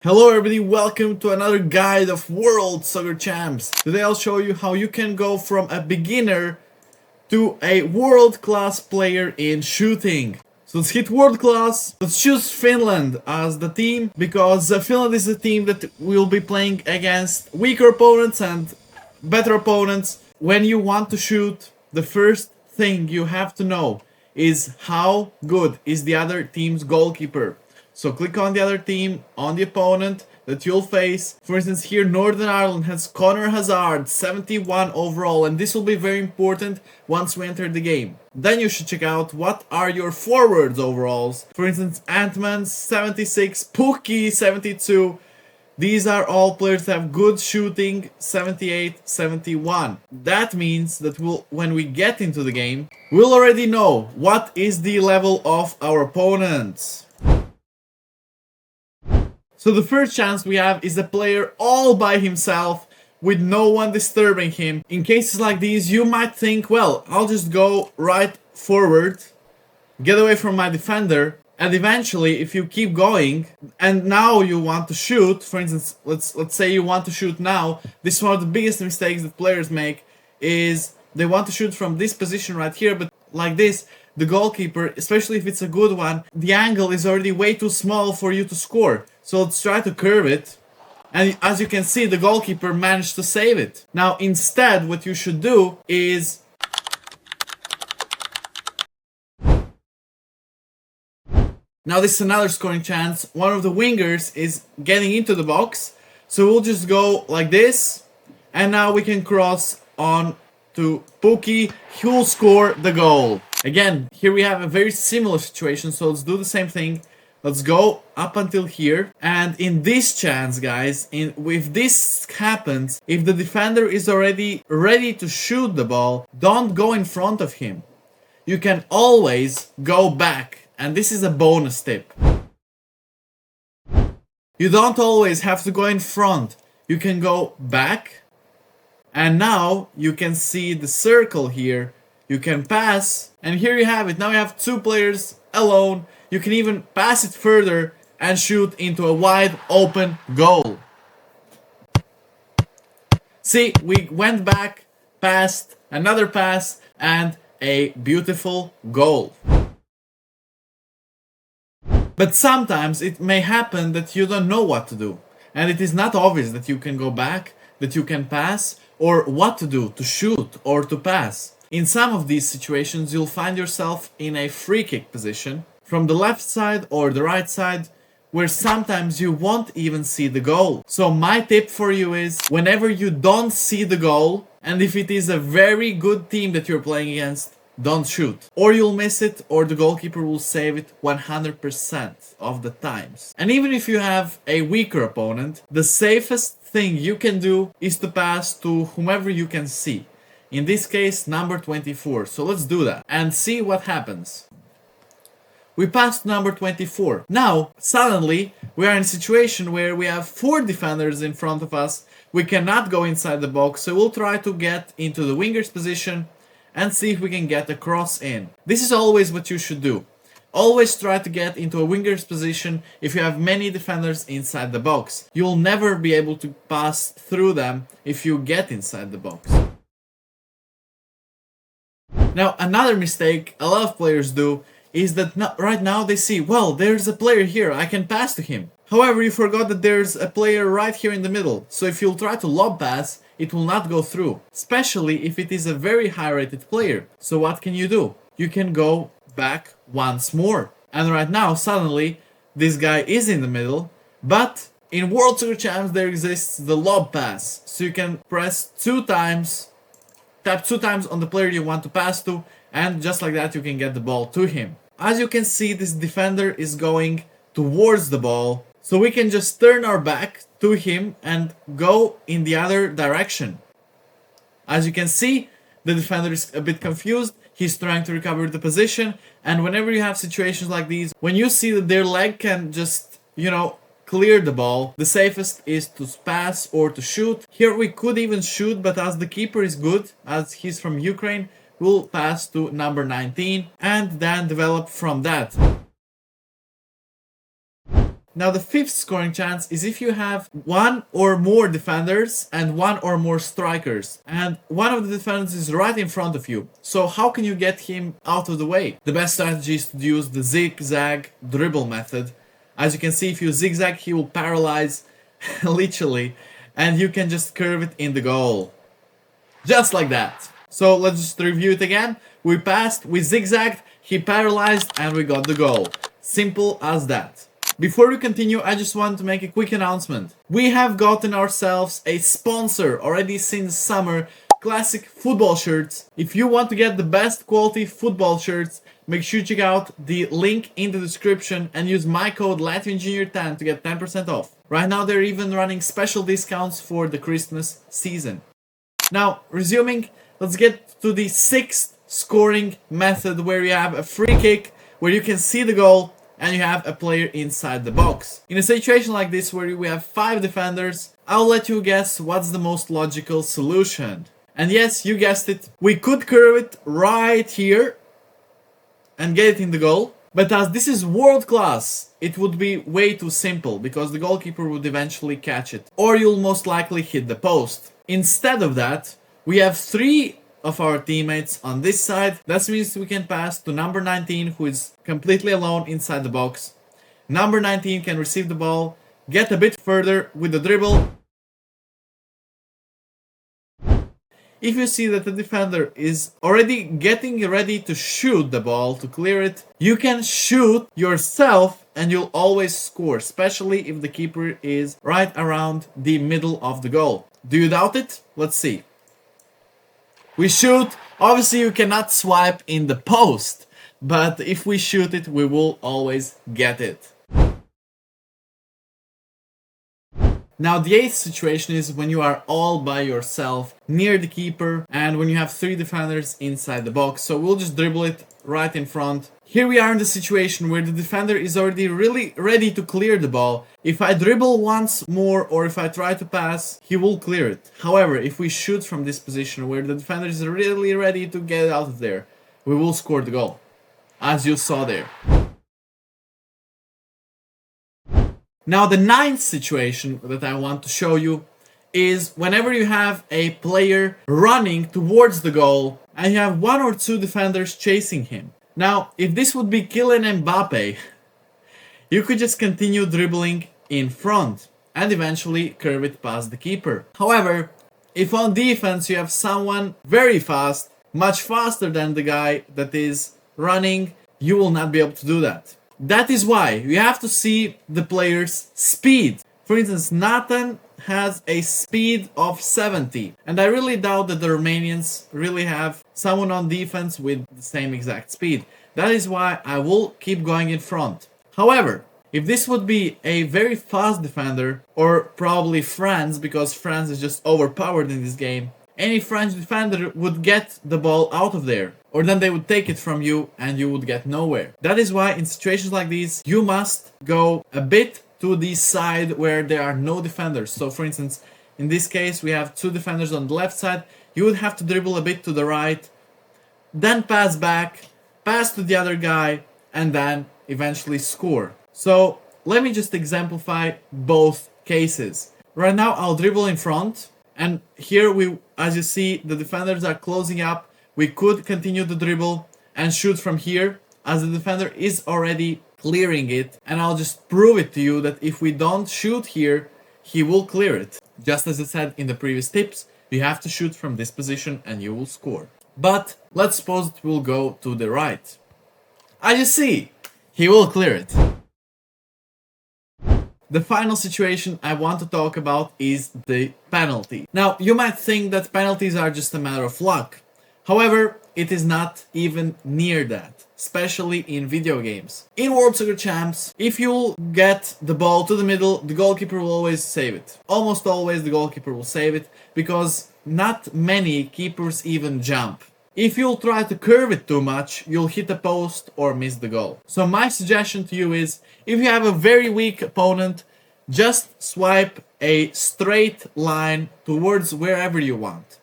Hello everybody, welcome to another guide of World Soccer Champs. Today I'll show you how you can go from a beginner to a world-class player in shooting. So let's hit world class. Let's choose Finland as the team because Finland is a team that will be playing against weaker opponents and better opponents. When you want to shoot, the first thing you have to know is how good is the other team's goalkeeper. So click on the other team, on the opponent that you'll face. For instance, here Northern Ireland has Connor Hazard, 71 overall, and this will be very important once we enter the game. Then you should check out what are your forwards overalls. For instance, Antman, 76, Pukki, 72. These are all players that have good shooting, 78, 71. That means that when we get into the game, we'll already know what is the level of our opponents. So the first chance we have is a player all by himself with no one disturbing him. In cases like these, you might think, well, I'll just go right forward, get away from my defender, and eventually if you keep going and now you want to shoot, for instance, let's say you want to shoot now, this is one of the biggest mistakes that players make is they want to shoot from this position right here, but like this, the goalkeeper, especially if it's a good one, the angle is already way too small for you to score. So let's try to curve it. And as you can see, the goalkeeper managed to save it. Now, instead, what you should do is... Now, this is another scoring chance. One of the wingers is getting into the box. So we'll just go like this. And now we can cross on to Pukki. He'll score the goal. Again, here we have a very similar situation. So let's do the same thing. Let's go up until here, and in this chance, guys, if this happens, if the defender is already ready to shoot the ball, don't go in front of him. You can always go back, and this is a bonus tip. You don't always have to go in front. You can go back, and now you can see the circle here. You can pass, and here you have it. Now you have two players alone. You can even pass it further and shoot into a wide open goal. See, we went back, passed, another pass, and a beautiful goal. But sometimes it may happen that you don't know what to do. And it is not obvious that you can go back, that you can pass, or what to do, to shoot or to pass. In some of these situations, you'll find yourself in a free kick position from the left side or the right side, where sometimes you won't even see the goal. So my tip for you is, whenever you don't see the goal, and if it is a very good team that you're playing against, don't shoot. Or you'll miss it, or the goalkeeper will save it 100% of the times. And even if you have a weaker opponent, the safest thing you can do is to pass to whomever you can see. In this case, number 24. So let's do that and see what happens. We passed number 24. Now, suddenly, we are in a situation where we have 4 defenders in front of us. We cannot go inside the box, so we'll try to get into the winger's position and see if we can get a cross in. This is always what you should do. Always try to get into a winger's position if you have many defenders inside the box. You'll never be able to pass through them if you get inside the box. Now, another mistake a lot of players do is that right now they see, well, there's a player here, I can pass to him. However, you forgot that there's a player right here in the middle, so if you'll try to lob pass, it will not go through, especially if it is a very high rated player. So what can you do? You can go back once more. And right now, suddenly, this guy is in the middle, but in World Soccer Champs there exists the lob pass. So you can press 2 times, tap 2 times on the player you want to pass to, and just like that you can get the ball to him. As you can see, this defender is going towards the ball, so we can just turn our back to him and go in the other direction. As you can see, the defender is a bit confused, he's trying to recover the position, and whenever you have situations like these, when you see that their leg can just, clear the ball, the safest is to pass or to shoot. Here we could even shoot, but as the keeper is good, as he's from Ukraine, we'll pass to number 19 and then develop from that. Now the fifth scoring chance is if you have one or more defenders and one or more strikers, and one of the defenders is right in front of you. So how can you get him out of the way? The best strategy is to use the zigzag dribble method. As you can see, if you zigzag, he will paralyze literally, and you can just curve it in the goal. Just like that. So let's just review it again. We passed, we zigzagged, he paralyzed, and we got the goal. Simple as that. Before we continue, I just want to make a quick announcement. We have gotten ourselves a sponsor already since summer, classic football shirts. If you want to get the best quality football shirts, make sure you check out the link in the description and use my code LatvianJR10 to get 10% off. Right now they're even running special discounts for the Christmas season. Now, resuming, let's get to the sixth scoring method where you have a free kick, where you can see the goal, and you have a player inside the box. In a situation like this where we have 5 defenders, I'll let you guess what's the most logical solution. And yes, you guessed it, we could curve it right here and get it in the goal. But as this is world class, it would be way too simple because the goalkeeper would eventually catch it. Or you'll most likely hit the post. Instead of that, we have 3 of our teammates on this side. That means we can pass to number 19, who is completely alone inside the box. Number 19 can receive the ball, get a bit further with the dribble. If you see that the defender is already getting ready to shoot the ball to clear it, you can shoot yourself and you'll always score, especially if the keeper is right around the middle of the goal. Do you doubt it? Let's see. We shoot. Obviously you cannot swipe in the post, but if we shoot it, we will always get it. Now the eighth situation is when you are all by yourself near the keeper and when you have 3 defenders inside the box. So we'll just dribble it right in front. Here we are in the situation where the defender is already really ready to clear the ball. If I dribble once more or if I try to pass, he will clear it. However, if we shoot from this position where the defender is really ready to get out of there, we will score the goal, as you saw there. Now the ninth situation that I want to show you is whenever you have a player running towards the goal and you have 1 or 2 defenders chasing him. Now, if this would be Kylian Mbappe, you could just continue dribbling in front and eventually curve it past the keeper. However, if on defense you have someone very fast, much faster than the guy that is running, you will not be able to do that. That is why you have to see the player's speed. For instance, Nathan has a speed of 70, and I really doubt that the Romanians really have someone on defense with the same exact speed. That is why I will keep going in front. However, if this would be a very fast defender, or probably France, because France is just overpowered in this game, any French defender would get the ball out of there, or then they would take it from you and you would get nowhere. That is why in situations like these, you must go a bit to the side where there are no defenders. So for instance, in this case, we have 2 defenders on the left side. You would have to dribble a bit to the right, then pass back, pass to the other guy, and then eventually score. So let me just exemplify both cases. Right now, I'll dribble in front. And here as you see, the defenders are closing up. We could continue the dribble and shoot from here as the defender is already clearing it. And I'll just prove it to you that if we don't shoot here, he will clear it. Just as I said in the previous tips, you have to shoot from this position and you will score. But let's suppose it will go to the right. As you see, he will clear it. The final situation I want to talk about is the penalty. Now, you might think that penalties are just a matter of luck. However, it is not even near that, especially in video games. In World Soccer Champs, if you get the ball to the middle, the goalkeeper will always save it. Almost always the goalkeeper will save it, because not many keepers even jump. If you'll try to curve it too much, you'll hit a post or miss the goal. So my suggestion to you is, if you have a very weak opponent, just swipe a straight line towards wherever you want.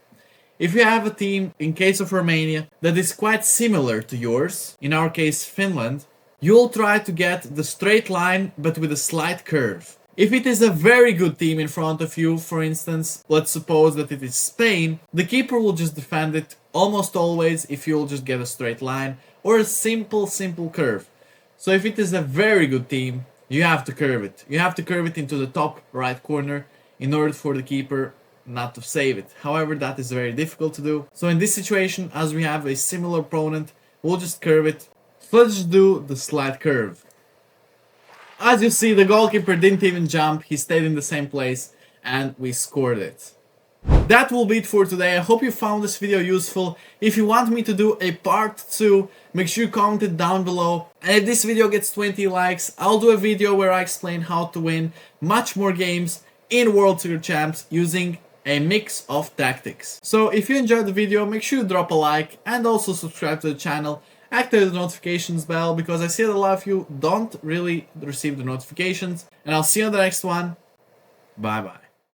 If you have a team, in case of Romania, that is quite similar to yours, in our case Finland, you'll try to get the straight line but with a slight curve. If it is a very good team in front of you, for instance, let's suppose that it is Spain, the keeper will just defend it almost always if you'll just get a straight line or a simple curve. So if it is a very good team, you have to curve it. You have to curve it into the top right corner in order for the keeper not to save it. However, that is very difficult to do. So in this situation, as we have a similar opponent, we'll just curve it. So let's just do the slight curve. As you see, the goalkeeper didn't even jump, he stayed in the same place, and we scored it. That will be it for today. I hope you found this video useful. If you want me to do a part 2, make sure you comment it down below. And if this video gets 20 likes, I'll do a video where I explain how to win much more games in World Soccer Champs using a mix of tactics. So if you enjoyed the video, make sure you drop a like and also subscribe to the channel. Activate the notifications bell because I see that a lot of you don't really receive the notifications. And I'll see you on the next one. Bye bye.